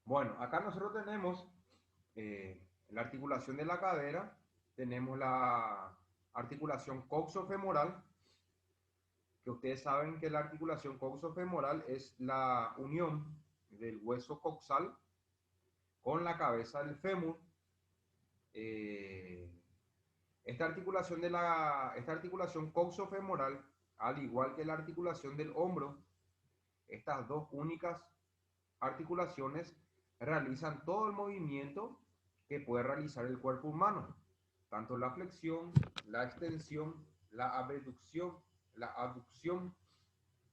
Bueno, acá nosotros tenemos la articulación de la cadera, tenemos la articulación coxofemoral, que ustedes saben que la articulación coxofemoral es la unión del hueso coxal con la cabeza del fémur. Eh, esta articulación coxofemoral, al igual que la articulación del hombro, estas dos únicas articulaciones realizan todo el movimiento que puede realizar el cuerpo humano, tanto la flexión, la extensión, la abducción, la aducción,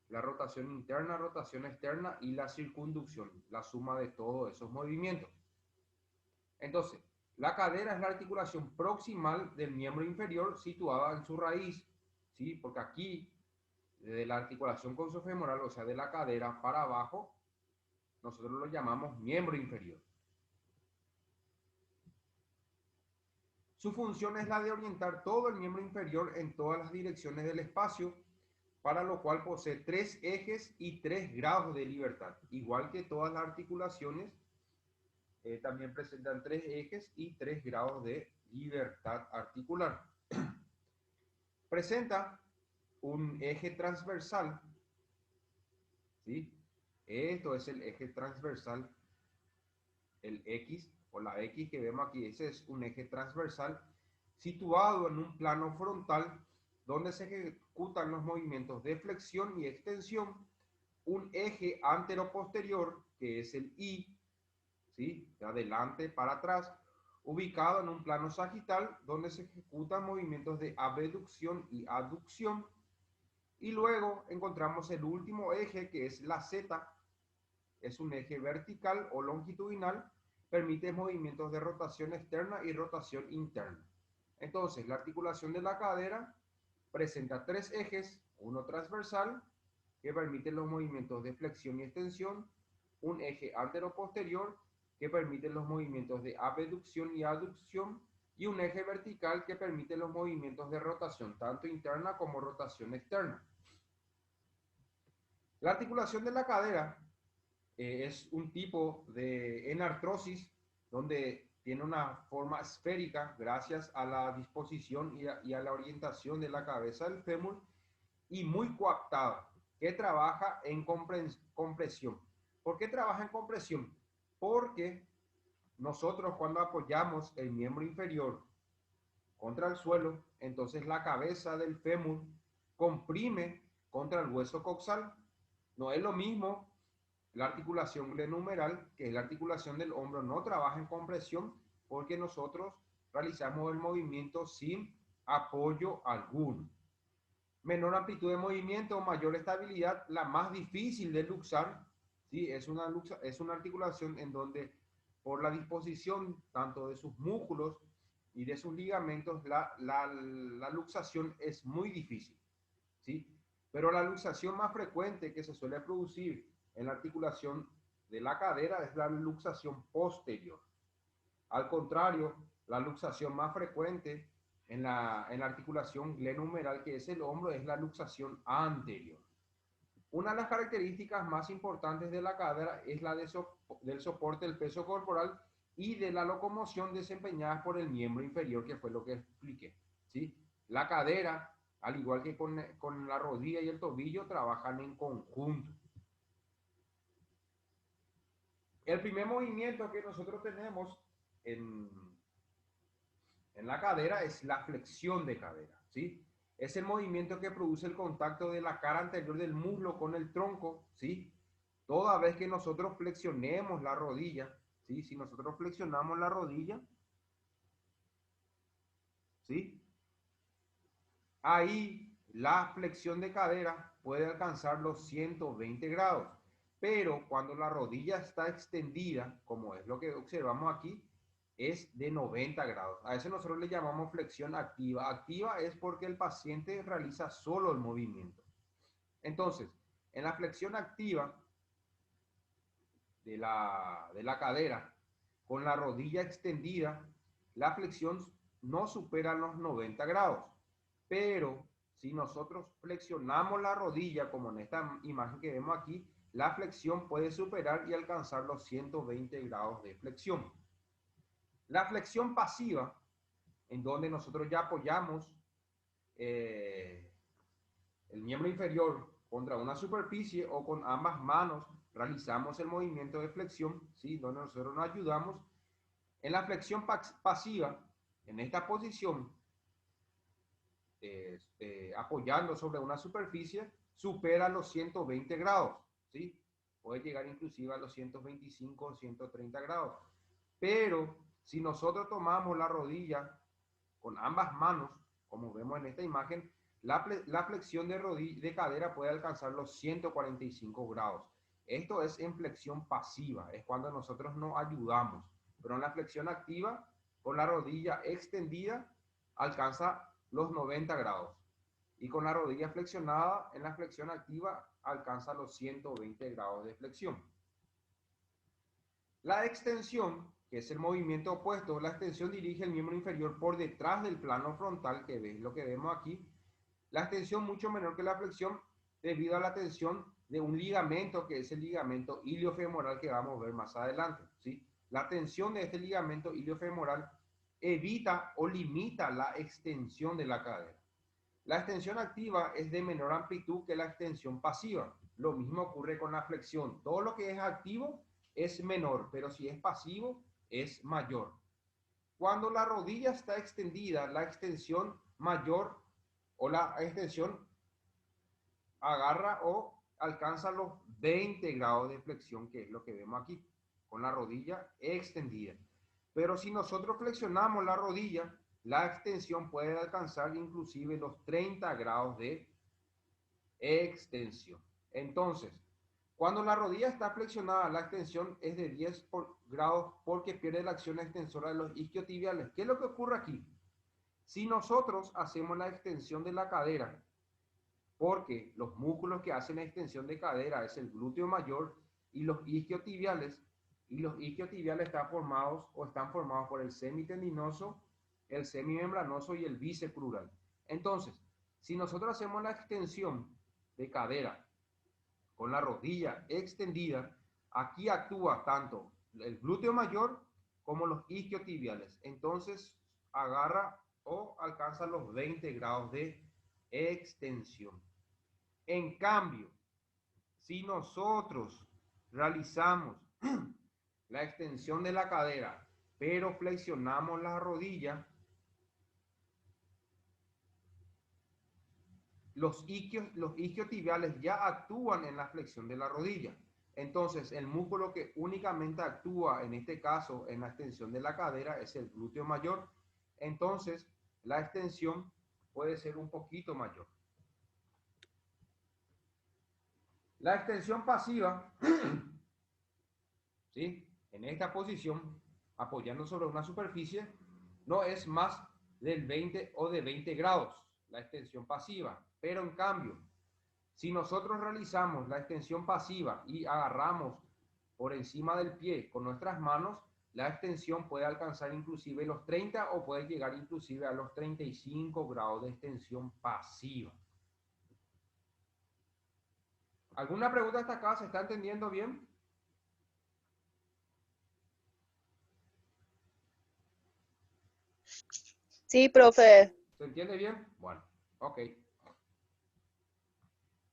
la rotación interna, rotación externa y la circunducción, la suma de todos esos movimientos. Entonces, la cadera es la articulación proximal del miembro inferior situada en su raíz, ¿sí? Porque aquí, desde la articulación coxofemoral, o sea, de la cadera para abajo, nosotros lo llamamos miembro inferior. Su función es la de orientar todo el miembro inferior en todas las direcciones del espacio, para lo cual posee tres ejes y tres grados de libertad. Igual que todas las articulaciones, también presentan tres ejes y tres grados de libertad articular. Presenta un eje transversal, ¿sí? Esto es el eje transversal, el X o la X que vemos aquí. Ese es un eje transversal situado en un plano frontal donde se ejecutan los movimientos de flexión y extensión. Un eje antero-posterior, que es el Y, ¿sí? De adelante para atrás, ubicado en un plano sagital donde se ejecutan movimientos de abducción y aducción. Y luego encontramos el último eje, que es la Z, es un eje vertical o longitudinal, permite movimientos de rotación externa y rotación interna. Entonces, la articulación de la cadera presenta tres ejes, uno transversal, que permite los movimientos de flexión y extensión, un eje antero-posterior, que permite los movimientos de abducción y aducción, y un eje vertical que permite los movimientos de rotación, tanto interna como rotación externa. La articulación de la cadera es un tipo de enartrosis donde tiene una forma esférica gracias a la disposición y a la orientación de la cabeza del fémur y muy coaptada, que trabaja en compresión. ¿Por qué trabaja en compresión? Porque nosotros cuando apoyamos el miembro inferior contra el suelo, entonces la cabeza del fémur comprime contra el hueso coxal. No es lo mismo la articulación glenohumeral, que es la articulación del hombro, no trabaja en compresión porque nosotros realizamos el movimiento sin apoyo alguno. Menor amplitud de movimiento, mayor estabilidad, la más difícil de luxar, ¿sí? Es una articulación en donde por la disposición tanto de sus músculos y de sus ligamentos, la luxación es muy difícil, ¿sí? Pero la luxación más frecuente que se suele producir en la articulación de la cadera es la luxación posterior. Al contrario, la luxación más frecuente en la articulación glenohumeral, que es el hombro, es la luxación anterior. Una de las características más importantes de la cadera es la del soporte del peso corporal y de la locomoción desempeñada por el miembro inferior, que fue lo que expliqué, ¿sí? La cadera, al igual que con la rodilla y el tobillo, trabajan en conjunto. El primer movimiento que nosotros tenemos en, en la cadera es la flexión de cadera, ¿sí? Es el movimiento que produce el contacto de la cara anterior del muslo con el tronco, ¿sí? Toda vez que nosotros flexionemos la rodilla, ¿sí? Si nosotros flexionamos la rodilla, ¿sí? Ahí la flexión de cadera puede alcanzar los 120 grados, pero cuando la rodilla está extendida, como es lo que observamos aquí, es de 90 grados. A eso nosotros le llamamos flexión activa. Activa es porque el paciente realiza solo el movimiento. Entonces, en la flexión activa de la cadera, con la rodilla extendida, la flexión no supera los 90 grados. Pero si nosotros flexionamos la rodilla, como en esta imagen que vemos aquí, la flexión puede superar y alcanzar los 120 grados de flexión. La flexión pasiva, en donde nosotros ya apoyamos el miembro inferior contra una superficie o con ambas manos realizamos el movimiento de flexión, ¿sí? Donde nosotros nos ayudamos. En la flexión pasiva, en esta posición, apoyando sobre una superficie, supera los 120 grados, ¿sí? Puede llegar inclusive a los 125 o 130 grados. Pero si nosotros tomamos la rodilla con ambas manos, como vemos en esta imagen, la flexión de cadera puede alcanzar los 145 grados. Esto es en flexión pasiva, es cuando nosotros nos ayudamos. Pero en la flexión activa, con la rodilla extendida, alcanza los 90 grados. Y con la rodilla flexionada, en la flexión activa, alcanza los 120 grados de flexión. La extensión, que es el movimiento opuesto, la extensión dirige el miembro inferior por detrás del plano frontal, que es lo que vemos aquí. La extensión mucho menor que la flexión debido a la tensión de un ligamento, que es el ligamento iliofemoral que vamos a ver más adelante, ¿sí? La tensión de este ligamento iliofemoral evita o limita la extensión de la cadera. La extensión activa es de menor amplitud que la extensión pasiva. Lo mismo ocurre con la flexión. Todo lo que es activo es menor, pero si es pasivo es mayor. Cuando la rodilla está extendida, la extensión mayor o la extensión agarra o alcanza los 20 grados de flexión, que es lo que vemos aquí, con la rodilla extendida. Pero si nosotros flexionamos la rodilla, la extensión puede alcanzar inclusive los 30 grados de extensión. Entonces, cuando la rodilla está flexionada, la extensión es de 10 grados porque pierde la acción extensora de los isquiotibiales. ¿Qué es lo que ocurre aquí? Si nosotros hacemos la extensión de la cadera, porque los músculos que hacen la extensión de cadera es el glúteo mayor y los isquiotibiales están formados por el semitendinoso, el semimembranoso y el bíceps crural. Entonces, si nosotros hacemos la extensión de cadera con la rodilla extendida, aquí actúa tanto el glúteo mayor como los isquiotibiales. Entonces, agarra o alcanza los 20 grados de extensión. En cambio, si nosotros realizamos la extensión de la cadera, pero flexionamos la rodilla, los isquiotibiales ya actúan en la flexión de la rodilla. Entonces, el músculo que únicamente actúa, en este caso, en la extensión de la cadera, es el glúteo mayor. Entonces, la extensión puede ser un poquito mayor. La extensión pasiva, ¿sí? En esta posición, apoyando sobre una superficie, no es más del 20 o de 20 grados, la extensión pasiva. Pero en cambio, si nosotros realizamos la extensión pasiva y agarramos por encima del pie con nuestras manos, la extensión puede alcanzar inclusive los 30 o puede llegar inclusive a los 35 grados de extensión pasiva. ¿Alguna pregunta hasta acá? ¿Se está entendiendo bien? Sí, profe. ¿Se entiende bien? Bueno, ok.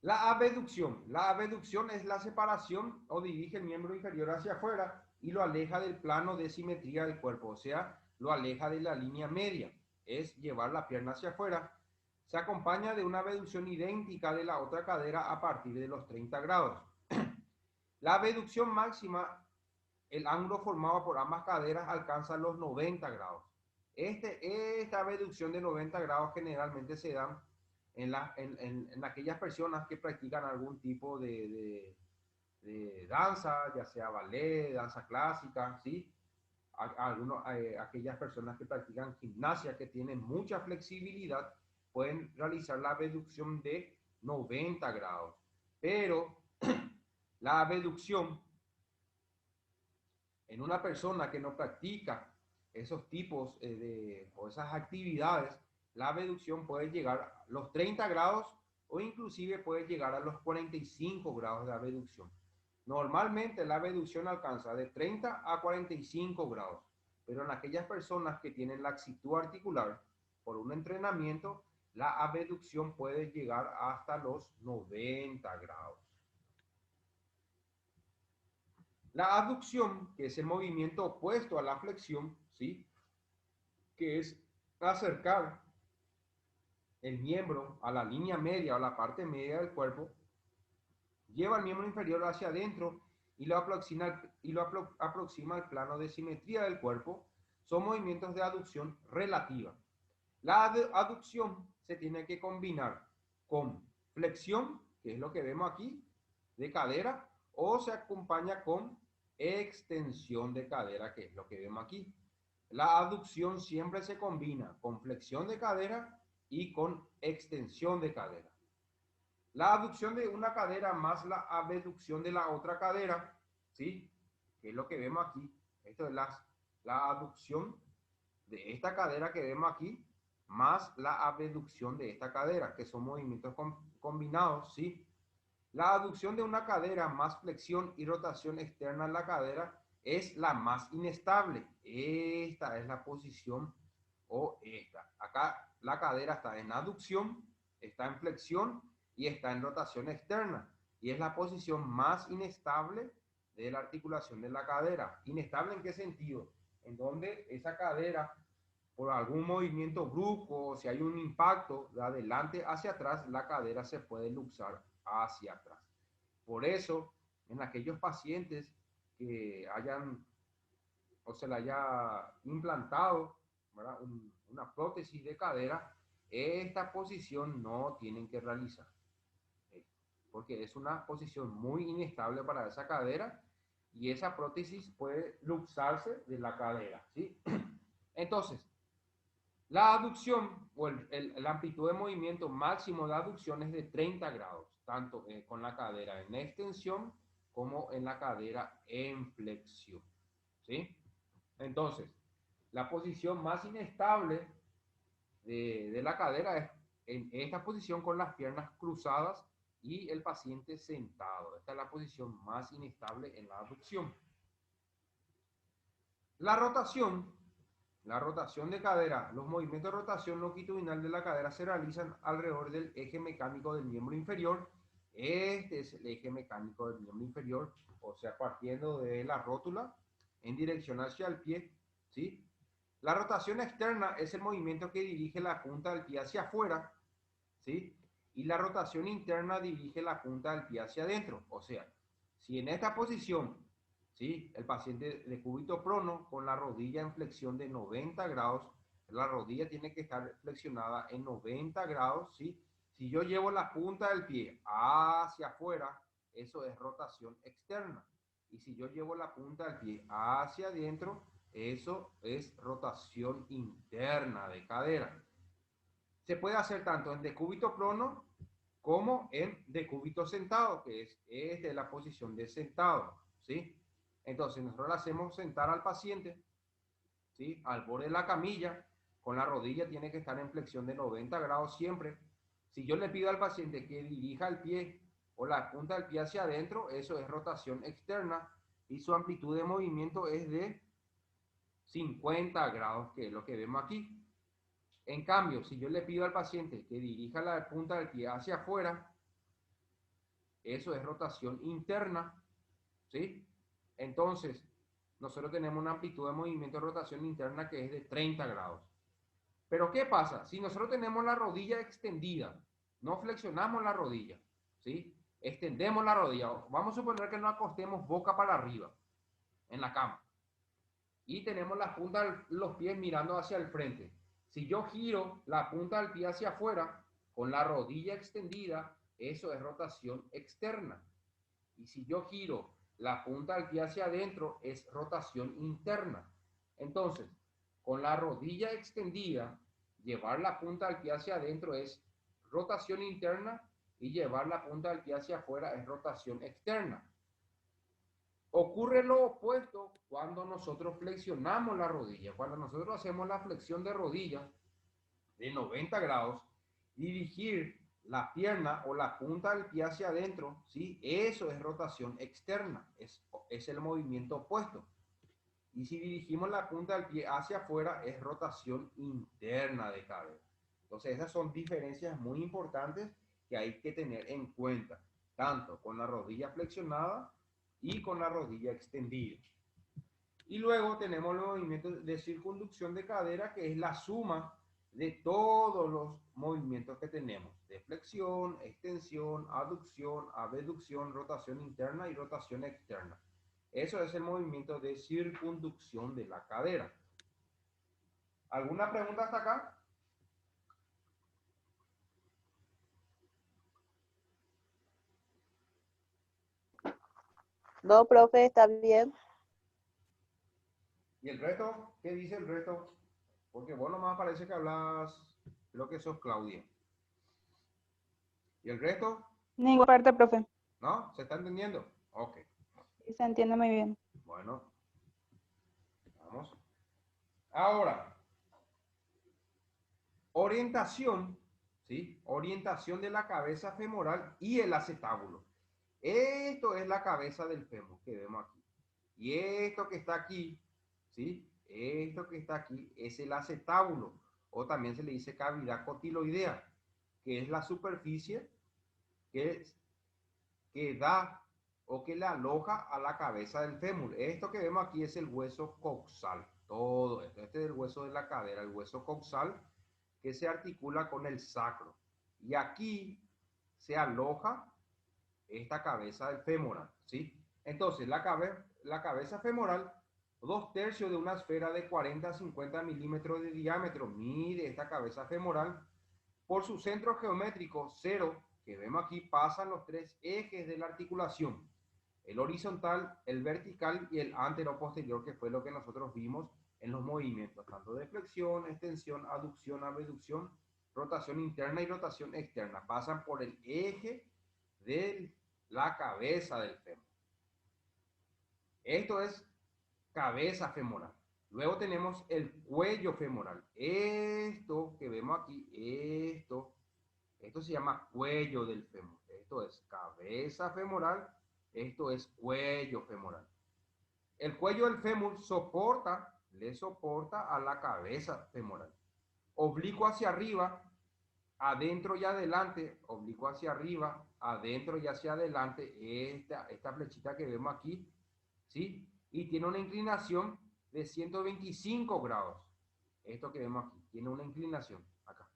La abducción. La abducción es la separación o dirige el miembro inferior hacia afuera y lo aleja del plano de simetría del cuerpo, o sea, lo aleja de la línea media. Es llevar la pierna hacia afuera. Se acompaña de una abducción idéntica de la otra cadera a partir de los 30 grados. La abducción máxima, el ángulo formado por ambas caderas alcanza los 90 grados. Esta abducción de 90 grados generalmente se da en aquellas personas que practican algún tipo de danza, ya sea ballet, danza clásica, ¿sí? Aquellas personas que practican gimnasia, que tienen mucha flexibilidad, pueden realizar la abducción de 90 grados. Pero la abducción en una persona que no practica esos tipos o esas actividades, la abducción puede llegar a los 30 grados o inclusive puede llegar a los 45 grados de abducción. Normalmente la abducción alcanza de 30 a 45 grados, pero en aquellas personas que tienen laxitud articular por un entrenamiento, la abducción puede llegar hasta los 90 grados. La abducción, que es el movimiento opuesto a la flexión, ¿sí? Que es acercar el miembro a la línea media o la parte media del cuerpo, lleva el miembro inferior hacia adentro y lo aproxima al plano de simetría del cuerpo. Son movimientos de aducción relativa. La aducción se tiene que combinar con flexión, que es lo que vemos aquí, de cadera, o se acompaña con extensión de cadera, que es lo que vemos aquí. La aducción siempre se combina con flexión de cadera y con extensión de cadera. La aducción de una cadera más la abducción de la otra cadera, ¿sí? Que es lo que vemos aquí. Esto es la aducción de esta cadera que vemos aquí, más la abducción de esta cadera, que son movimientos combinados, ¿sí? La aducción de una cadera más flexión y rotación externa en la cadera es la más inestable. Esta es la posición o esta. Acá la cadera está en aducción, está en flexión y está en rotación externa. Y es la posición más inestable de la articulación de la cadera. ¿Inestable en qué sentido? En donde esa cadera, por algún movimiento brusco, si hay un impacto de adelante hacia atrás, la cadera se puede luxar hacia atrás. Por eso, en aquellos pacientes que hayan o se le haya implantado, ¿verdad?, una prótesis de cadera, esta posición no tienen que realizar, porque es una posición muy inestable para esa cadera y esa prótesis puede luxarse de la cadera, ¿sí? Entonces, la aducción o la amplitud de movimiento máximo de aducción es de 30 grados, tanto con la cadera en extensión como en la cadera en flexión, ¿sí? Entonces, la posición más inestable de la cadera es en esta posición con las piernas cruzadas y el paciente sentado. Esta es la posición más inestable en la abducción. La rotación de cadera, los movimientos de rotación longitudinal de la cadera se realizan alrededor del eje mecánico del miembro inferior. Este es el eje mecánico del miembro inferior, o sea, partiendo de la rótula en dirección hacia el pie, ¿sí? La rotación externa es el movimiento que dirige la punta del pie hacia afuera, ¿sí? Y la rotación interna dirige la punta del pie hacia adentro. O sea, si en esta posición, ¿sí?, el paciente de cúbito prono con la rodilla en flexión de 90 grados, la rodilla tiene que estar flexionada en 90 grados, ¿sí? Si yo llevo la punta del pie hacia afuera, eso es rotación externa. Y si yo llevo la punta del pie hacia adentro, eso es rotación interna de cadera. Se puede hacer tanto en decúbito prono como en decúbito sentado, que es la posición de sentado, ¿sí? Entonces nosotros le hacemos sentar al paciente, ¿sí?, al borde de la camilla, con la rodilla tiene que estar en flexión de 90 grados siempre. Si yo le pido al paciente que dirija el pie o la punta del pie hacia adentro, eso es rotación externa y su amplitud de movimiento es de 50 grados, que es lo que vemos aquí. En cambio, si yo le pido al paciente que dirija la punta del pie hacia afuera, eso es rotación interna, ¿sí? Entonces, nosotros tenemos una amplitud de movimiento de rotación interna que es de 30 grados. Pero ¿qué pasa? Si nosotros tenemos la rodilla extendida, no flexionamos la rodilla, ¿sí? Extendemos la rodilla. Vamos a suponer que nos acostemos boca para arriba en la cama y tenemos la punta de los pies mirando hacia el frente. Si yo giro la punta del pie hacia afuera con la rodilla extendida, eso es rotación externa. Y si yo giro la punta del pie hacia adentro, es rotación interna. Entonces, con la rodilla extendida, llevar la punta del pie hacia adentro es rotación interna y llevar la punta del pie hacia afuera es rotación externa. Ocurre lo opuesto cuando nosotros flexionamos la rodilla. Cuando nosotros hacemos la flexión de rodilla de 90 grados, dirigir la pierna o la punta del pie hacia adentro, ¿sí? Eso es rotación externa, es el movimiento opuesto. Y si dirigimos la punta del pie hacia afuera, es rotación interna de cadera. Entonces, esas son diferencias muy importantes que hay que tener en cuenta, tanto con la rodilla flexionada y con la rodilla extendida. Y luego tenemos los movimientos de circunducción de cadera, que es la suma de todos los movimientos que tenemos, de flexión, extensión, aducción, abducción, rotación interna y rotación externa. Eso es el movimiento de circunducción de la cadera. ¿Alguna pregunta hasta acá? No, profe, está bien. ¿Y el resto? ¿Qué dice el resto? Porque vos nomás parece que hablas, creo que sos Claudia. ¿Y el resto? Ninguna parte, profe. ¿No? ¿Se está entendiendo? Ok. Sí, se entiende muy bien. Bueno, vamos. Ahora, orientación, ¿sí? Orientación de la cabeza femoral y el acetábulo. Esto es la cabeza del fémur que vemos aquí. Y esto que está aquí, ¿sí? Esto que está aquí es el acetábulo, o también se le dice cavidad cotiloidea, que es la superficie que, que da o que le aloja a la cabeza del fémur. Esto que vemos aquí es el hueso coxal. Todo esto. Este es el hueso de la cadera, el hueso coxal que se articula con el sacro. Y aquí se aloja esta cabeza del fémur, ¿sí? Entonces, la cabeza femoral, 2/3 de una esfera de 40 a 50 milímetros de diámetro, mide esta cabeza femoral. Por su centro geométrico, 0, que vemos aquí, pasan los 3 ejes de la articulación. El horizontal, el vertical y el anteroposterior, que fue lo que nosotros vimos en los movimientos, tanto de flexión, extensión, aducción, abducción, rotación interna y rotación externa. Pasan por el eje de la cabeza del fémur. Esto es cabeza femoral. Luego tenemos el cuello femoral. Esto que vemos aquí, esto se llama cuello del fémur. Esto es cabeza femoral, esto es cuello femoral. El cuello del fémur le soporta a la cabeza femoral. Oblicuo hacia arriba, adentro y adelante, oblicuo hacia arriba, adentro y hacia adelante, esta flechita que vemos aquí, ¿sí? Y tiene una inclinación de 125 grados. Esto que vemos aquí, tiene una inclinación acá.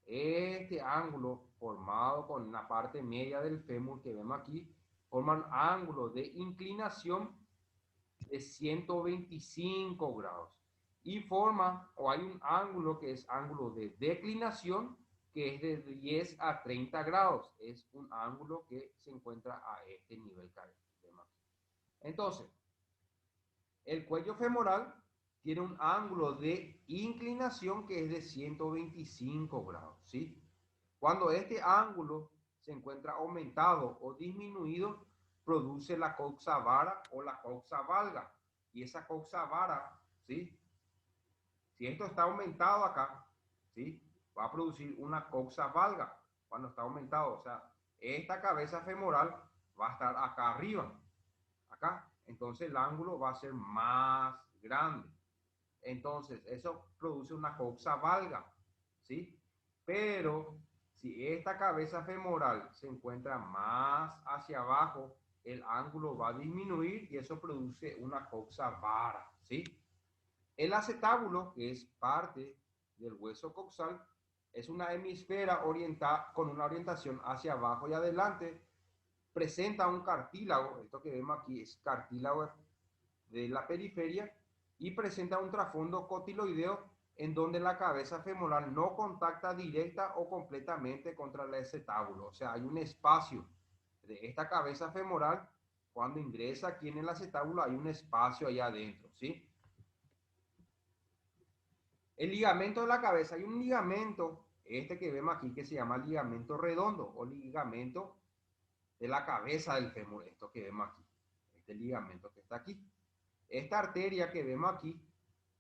Este ángulo formado con la parte media del fémur que vemos aquí, forma un ángulo de inclinación de 125 grados. Y forma, o hay un ángulo que es ángulo de declinación, que es de 10 a 30 grados. Es un ángulo que se encuentra a este nivel. Entonces, el cuello femoral tiene un ángulo de inclinación que es de 125 grados, ¿sí? Cuando este ángulo se encuentra aumentado o disminuido, produce la coxa vara o la coxa valga. Y esa coxa vara, ¿sí? Si esto está aumentado acá, ¿sí? Va a producir una coxa valga cuando está aumentado. O sea, esta cabeza femoral va a estar acá arriba, acá. Entonces el ángulo va a ser más grande. Entonces eso produce una coxa valga, ¿sí? Pero si esta cabeza femoral se encuentra más hacia abajo, el ángulo va a disminuir y eso produce una coxa vara, ¿sí? El acetábulo, que es parte del hueso coxal, es una hemisfera orientada con una orientación hacia abajo y adelante. Presenta un cartílago, esto que vemos aquí es cartílago de la periferia, y presenta un trasfondo cotiloideo en donde la cabeza femoral no contacta directa o completamente contra el acetábulo. O sea, hay un espacio de esta cabeza femoral. Cuando ingresa aquí en el acetábulo hay un espacio allá adentro, ¿sí? El ligamento de la cabeza, hay un ligamento, este que vemos aquí, que se llama ligamento redondo o ligamento de la cabeza del fémur, esto que vemos aquí, este ligamento que está aquí. Esta arteria que vemos aquí,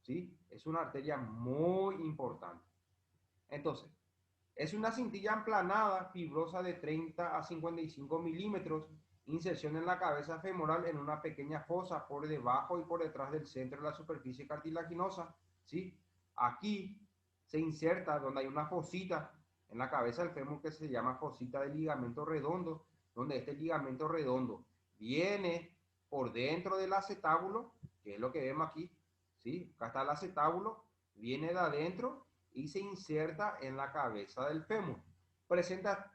¿sí? Es una arteria muy importante. Entonces, Es una cintilla aplanada, fibrosa de 30 a 55 milímetros, inserción en la cabeza femoral en una pequeña fosa por debajo y por detrás del centro de la superficie cartilaginosa, ¿sí? Aquí se inserta donde hay una fosita en la cabeza del fémur que se llama fosita de ligamento redondo, donde este ligamento redondo viene por dentro del acetábulo, que es lo que vemos aquí, ¿sí? Acá está el acetábulo, viene de adentro y se inserta en la cabeza del fémur. Presenta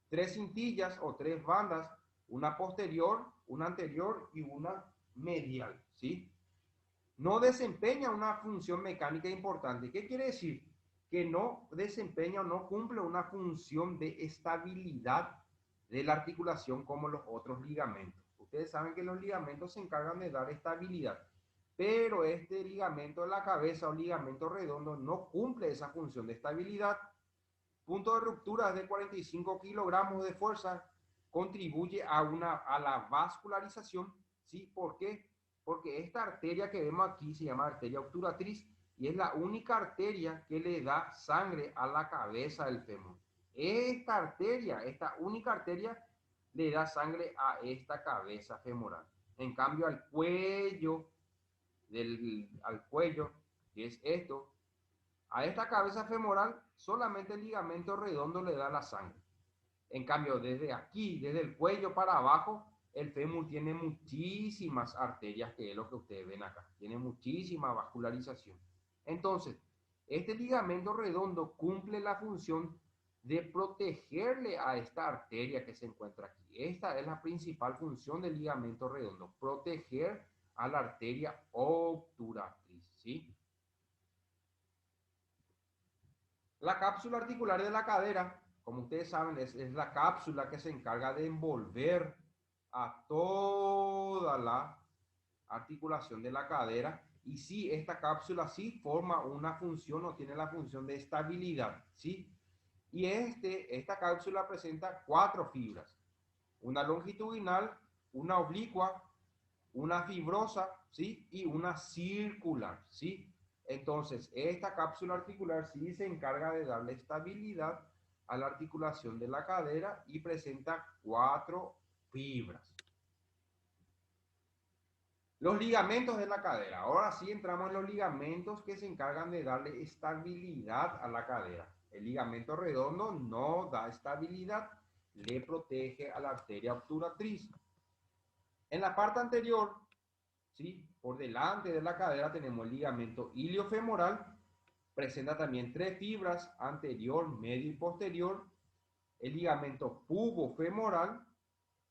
tres cintillas o tres bandas, una posterior, una anterior y una medial, ¿sí? No desempeña una función mecánica importante. ¿Qué quiere decir? Que no desempeña o no cumple una función de estabilidad de la articulación como los otros ligamentos. Ustedes saben que los ligamentos se encargan de dar estabilidad, pero este ligamento de la cabeza o ligamento redondo no cumple esa función de estabilidad. Punto de ruptura de 45 kilogramos de fuerza, contribuye a la vascularización, ¿sí? ¿Por qué? Porque esta arteria que vemos aquí se llama arteria obturatriz y es la única arteria que le da sangre a la cabeza del fémur. Esta arteria, esta única arteria, le da sangre a esta cabeza femoral. En cambio, al cuello, al cuello, que es esto, a esta cabeza femoral, solamente el ligamento redondo le da la sangre. En cambio, desde aquí, desde el cuello para abajo, el fémur tiene muchísimas arterias, que es lo que ustedes ven acá. Tiene muchísima vascularización. Entonces, este ligamento redondo cumple la función de protegerle a esta arteria que se encuentra aquí. Esta es la principal función del ligamento redondo, proteger a la arteria obturatriz, ¿sí? La cápsula articular de la cadera, como ustedes saben, es la cápsula que se encarga de envolver a toda la articulación de la cadera. Y sí, esta cápsula sí forma una función o tiene la función de estabilidad, ¿sí? Y esta cápsula presenta 4 fibras. Una longitudinal, una oblicua, una fibrosa, ¿sí? Y una circular, ¿sí? Entonces, esta cápsula articular sí se encarga de darle estabilidad a la articulación de la cadera y presenta 4 fibras. Los ligamentos de la cadera. Ahora sí entramos en los ligamentos que se encargan de darle estabilidad a la cadera. El ligamento redondo no da estabilidad, le protege a la arteria obturatriz. En la parte anterior, ¿sí? Por delante de la cadera tenemos el ligamento iliofemoral, presenta también 3 fibras, anterior, medio y posterior. El ligamento pubofemoral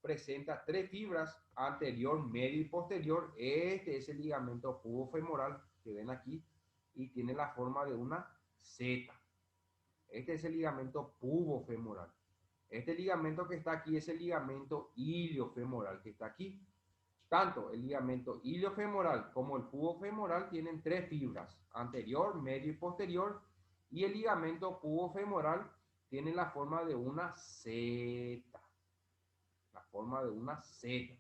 presenta 3 fibras, anterior, medio y posterior. Este es el ligamento pubofemoral que ven aquí y tiene la forma de una Z. Este es el ligamento pubofemoral. Este ligamento que está aquí es el ligamento iliofemoral que está aquí. Tanto el ligamento iliofemoral como el pubofemoral tienen 3 fibras, anterior, medio y posterior, y el ligamento pubofemoral tiene la forma de una Z. La forma de una Z.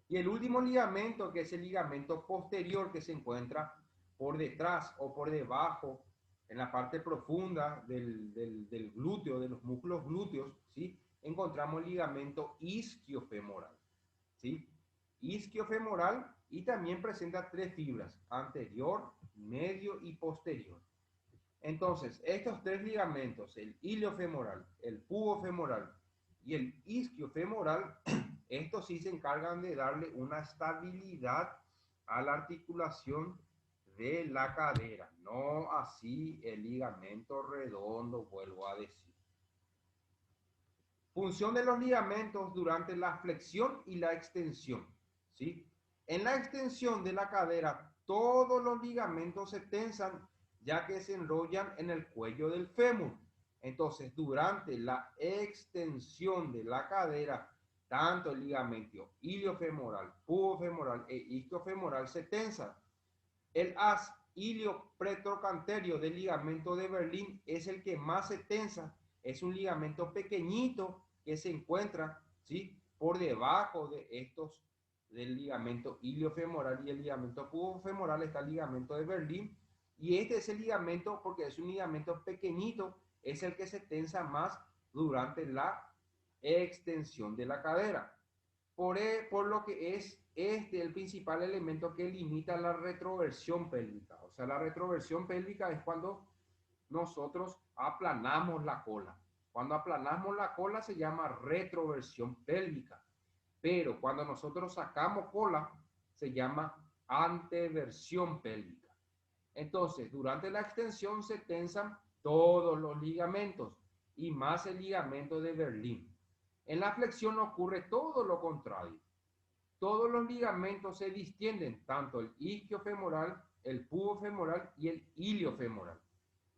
Y el último ligamento, que es el ligamento posterior, que se encuentra por detrás o por debajo, en la parte profunda del glúteo, de los músculos glúteos, ¿sí? Encontramos el ligamento isquiofemoral, ¿sí? Isquiofemoral, y también presenta 3 fibras, anterior, medio y posterior. Entonces, estos 3 ligamentos, el iliofemoral, el pubofemoral y el isquiofemoral, estos sí se encargan de darle una estabilidad a la articulación de la cadera, no así el ligamento redondo, vuelvo a decir. Función de los ligamentos durante la flexión y la extensión, ¿sí? En la extensión de la cadera, todos los ligamentos se tensan ya que se enrollan en el cuello del fémur. Entonces, durante la extensión de la cadera, tanto el ligamento iliofemoral, pubofemoral e isquiofemoral se tensan. El haz iliopretrocanterio del ligamento de Berlín es el que más se tensa. Es un ligamento pequeñito que se encuentra, ¿sí? Por debajo de estos del ligamento iliofemoral y el ligamento pubofemoral está el ligamento de Berlín, Y este es el ligamento, porque es un ligamento pequeñito, es el que se tensa más durante la extensión de la cadera. Por lo que es este el principal elemento que limita la retroversión pélvica. O sea, la retroversión pélvica es cuando nosotros aplanamos la cola. Cuando aplanamos la cola se llama retroversión pélvica. Pero cuando nosotros sacamos cola se llama anteversión pélvica. Entonces, durante la extensión se tensan todos los ligamentos y más el ligamento de Berlín. En la flexión ocurre todo lo contrario. Todos los ligamentos se distienden, tanto el isquiofemoral, el pubofemoral y el iliofemoral.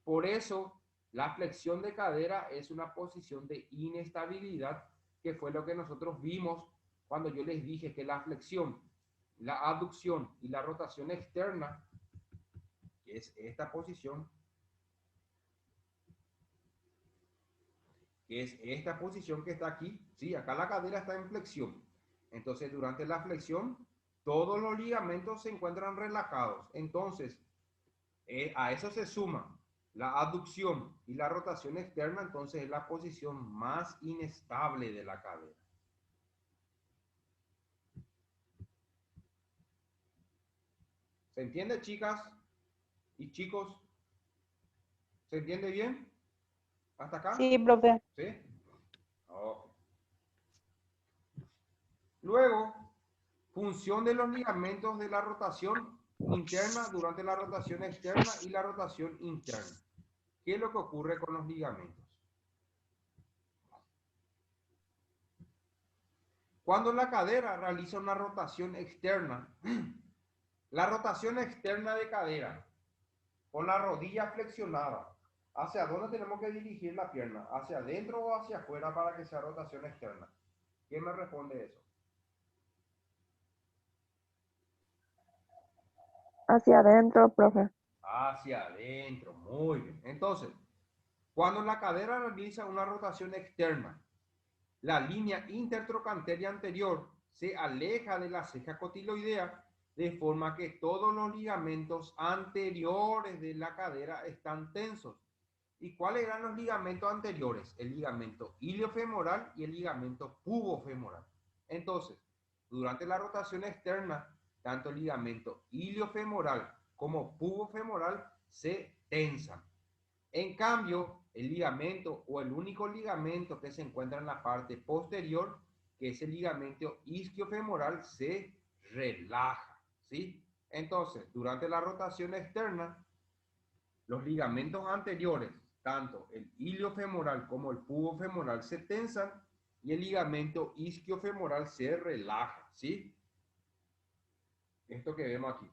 Por eso, la flexión de cadera es una posición de inestabilidad, que fue lo que nosotros vimos cuando yo les dije que la flexión, la aducción y la rotación externa, que es esta posición, que es esta posición que está aquí, ¿sí? Acá la cadera está en flexión. Entonces, durante la flexión, todos los ligamentos se encuentran relajados. Entonces, a eso se suma la aducción y la rotación externa, entonces es la posición más inestable de la cadera. ¿Se entiende, chicas y chicos? ¿Se entiende bien? ¿Hasta acá? Sí, profe. ¿Sí? Okay. Luego, función de los ligamentos de la rotación interna durante la rotación externa y la rotación interna. ¿Qué es lo que ocurre con los ligamentos? Cuando la cadera realiza una rotación externa, la rotación externa de cadera, con la rodilla flexionada, ¿hacia dónde tenemos que dirigir la pierna? ¿Hacia adentro o hacia afuera para que sea rotación externa? ¿Quién me responde eso? Hacia adentro, profe. Hacia adentro, muy bien. Entonces, cuando la cadera realiza una rotación externa, la línea intertrochanteria anterior se aleja de la ceja cotiloidea, de forma que todos los ligamentos anteriores de la cadera están tensos. ¿Y cuáles eran los ligamentos anteriores? El ligamento iliofemoral y el ligamento pubofemoral. Entonces, durante la rotación externa, tanto el ligamento iliofemoral como pubofemoral se tensan. En cambio, el ligamento o el único ligamento que se encuentra en la parte posterior, que es el ligamento isquiofemoral, se relaja, ¿sí? Entonces, durante la rotación externa, los ligamentos anteriores, tanto el iliofemoral como el pubofemoral, se tensan y el ligamento isquiofemoral se relaja, ¿sí? Esto que vemos aquí.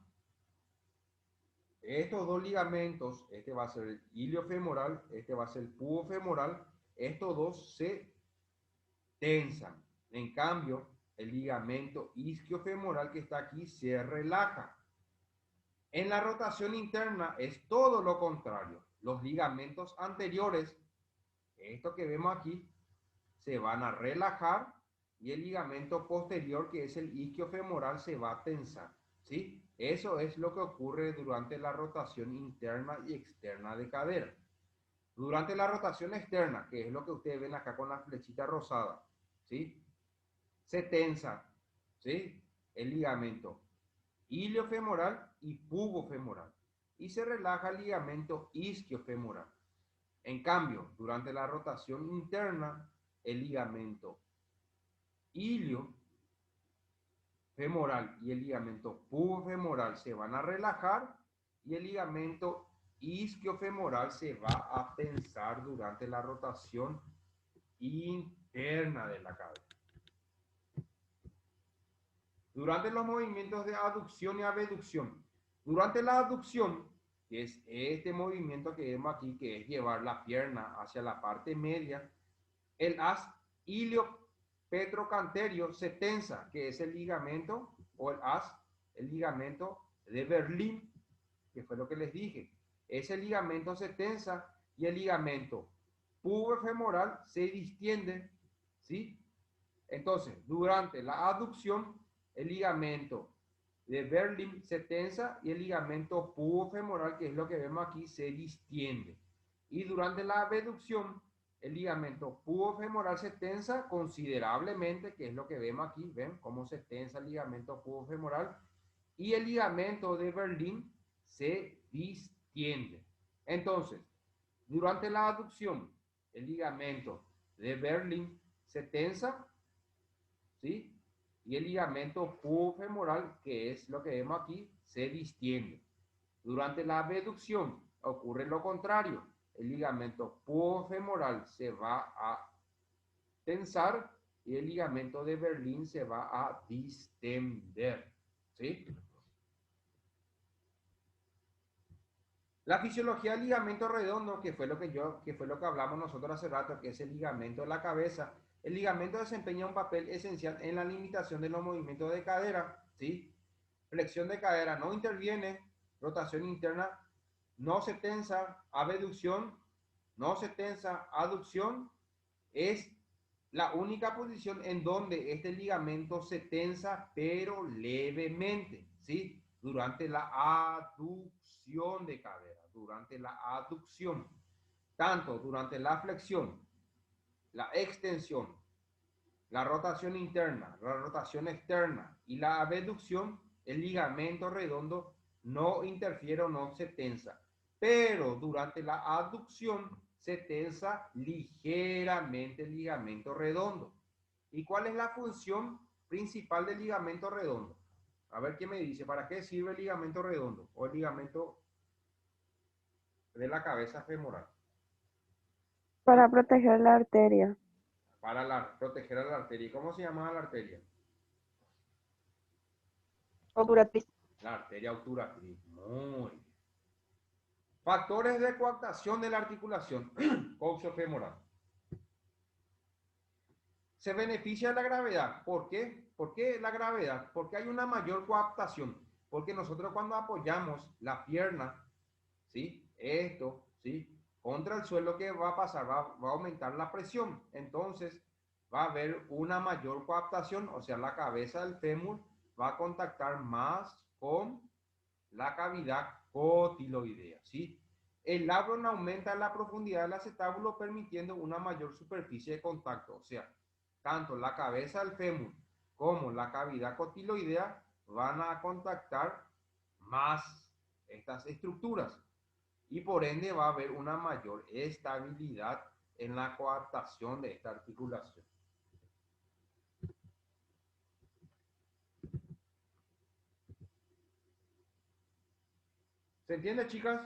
Estos dos ligamentos, este va a ser el iliofemoral, este va a ser el pubofemoral, estos dos se tensan. En cambio, el ligamento isquiofemoral que está aquí se relaja. En la rotación interna es todo lo contrario. Los ligamentos anteriores, esto que vemos aquí, se van a relajar y el ligamento posterior, que es el isquiofemoral, se va a tensar, ¿sí? Eso es lo que ocurre durante la rotación interna y externa de cadera. Durante la rotación externa, que es lo que ustedes ven acá con la flechita rosada, ¿sí? Se tensa, ¿sí? El ligamento iliofemoral y pubofemoral. Y se relaja el ligamento isquiofemoral. En cambio, durante la rotación interna, el ligamento iliofemoral y el ligamento pubofemoral se van a relajar y el ligamento isquiofemoral se va a tensar durante la rotación interna de la cadera. Durante los movimientos de aducción y abducción. Durante la aducción, que es este movimiento que vemos aquí, que es llevar la pierna hacia la parte media, el haz iliopetrocanterio se tensa, que es el ligamento, o el ligamento de Berlín, que fue lo que les dije. Ese ligamento se tensa y el ligamento pubofemoral se distiende, ¿sí? Entonces, durante la aducción, el ligamento de Berlin se tensa y el ligamento pubofemoral, que es lo que vemos aquí, se distiende. Y durante la abducción, el ligamento pubofemoral se tensa considerablemente, que es lo que vemos aquí, ven cómo se tensa el ligamento pubofemoral, y el ligamento de Berlin se distiende. Entonces, durante la abducción, el ligamento de Berlin se tensa, ¿sí? Y el ligamento pubofemoral, que es lo que vemos aquí, se distiende. Durante la abducción ocurre lo contrario. El ligamento pubofemoral se va a tensar y el ligamento de Berlin se va a distender, ¿sí? La fisiología del ligamento redondo, que fue lo que hablamos nosotros hace rato, que es el ligamento de la cabeza. El ligamento desempeña un papel esencial en la limitación de los movimientos de cadera, ¿sí? Flexión de cadera no interviene, rotación interna no se tensa, abducción no se tensa, aducción es la única posición en donde este ligamento se tensa, pero levemente, ¿sí? Durante la aducción de cadera, durante la aducción, tanto durante la flexión, la extensión, la rotación interna, la rotación externa y la abducción, el ligamento redondo no interfiere o no se tensa. Pero durante la aducción se tensa ligeramente el ligamento redondo. ¿Y cuál es la función principal del ligamento redondo? A ver qué me dice, ¿para qué sirve el ligamento redondo o el ligamento de la cabeza femoral? Para proteger la arteria. Para proteger a la arteria. ¿Cómo se llama la arteria? Obturatriz. La arteria obturatriz. Muy bien. Factores de coaptación de la articulación coxofemoral. Se beneficia de la gravedad. ¿Por qué? ¿Por qué la gravedad? Porque hay una mayor coaptación. Porque nosotros cuando apoyamos la pierna, ¿sí? Esto, ¿sí? Contra el suelo, ¿qué va a pasar? Va a aumentar la presión. Entonces, va a haber una mayor coaptación, o sea, la cabeza del fémur va a contactar más con la cavidad cotiloidea, ¿sí? El labrum aumenta la profundidad del acetábulo permitiendo una mayor superficie de contacto, o sea, tanto la cabeza del fémur como la cavidad cotiloidea van a contactar más estas estructuras y por ende va a haber una mayor estabilidad en la coaptación de esta articulación. ¿Se entiende, chicas?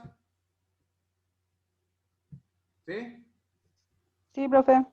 ¿Sí? Sí, profe.